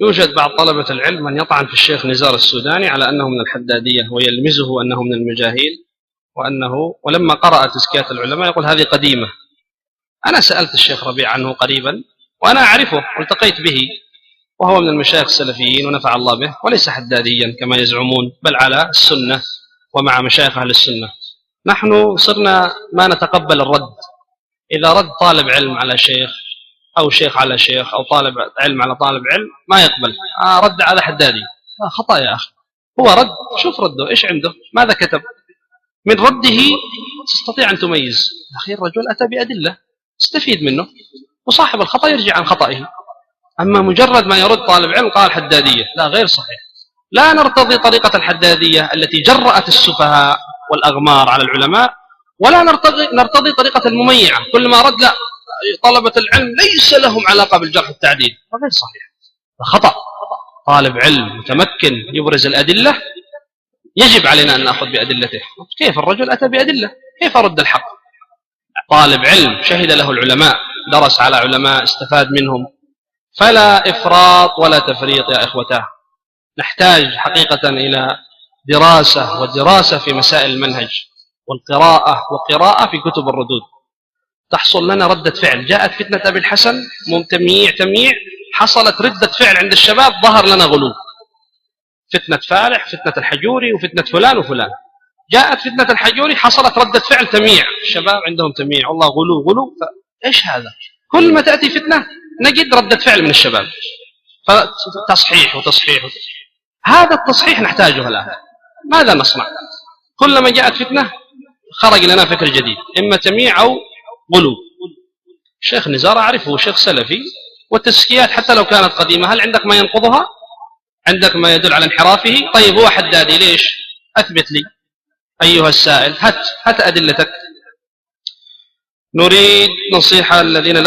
يوجد بعض طلبة العلم من يطعن في الشيخ نزار السوداني على أنه من الحدادية ويلمزه أنه من المجاهيل، ولما قرأ تزكيات العلماء يقول هذه قديمة. أنا سألت الشيخ ربيع عنه قريبا وأنا أعرفه والتقيت به، وهو من المشايخ السلفيين ونفع الله به، وليس حداديا كما يزعمون، بل على السنة ومع مشايخ أهل السنة. نحن صرنا ما نتقبل الرد. إذا رد طالب علم على شيخ أو شيخ على شيخ أو طالب علم على طالب علم ما يقبل، رد على حدادي، خطأ يا أخي. هو رد، شوف رده إيش عنده، ماذا كتب، من رده تستطيع أن تميز. أخي الرجل أتى بأدلة استفيد منه، وصاحب الخطأ يرجع عن خطئه. أما مجرد ما يرد طالب علم قال حدادية، لا، غير صحيح. لا نرتضي طريقة الحدادية التي جرأت السفهاء والأغمار على العلماء، ولا نرتضي طريقة المميعة، كل ما رد لا، طلبة العلم ليس لهم علاقة بالجرح والتعديل، غير صحيح، خطأ. طالب علم متمكن يبرز الأدلة يجب علينا أن نأخذ بأدلته. كيف الرجل أتى بأدلة، كيف رد الحق؟ طالب علم شهد له العلماء، درس على علماء، استفاد منهم، فلا إفراط ولا تفريط يا إخوتاه. نحتاج حقيقة إلى دراسة في مسائل المنهج، والقراءة وقراءة في كتب الردود، تحصل لنا ردة فعل. جاءت فتنة أبي الحسن تمييع، حصلت ردة فعل عند الشباب، ظهر لنا غلو. فتنة فالح، فتنة الحجوري، وفتنة فلان وفلان. جاءت فتنة الحجوري حصلت ردة فعل تمييع، الشباب عندهم تمييع، والله غلو. فإيش هذا؟ كل ما تأتي فتنة نجد ردة فعل من الشباب، فتصحيح. هذا التصحيح نحتاجه الآن. ماذا نصنع؟ كلما جاءت فتنة خرج لنا فكر جديد، إما تمييع أو غلو. الشيخ نزار أعرفه شيخ سلفي، والتزكيات حتى لو كانت قديمة هل عندك ما ينقضها؟ عندك ما يدل على انحرافه؟ طيب هو حدادي، ليش؟ أثبت لي أيها السائل، هات أدلتك. نريد نصيحة الذين لا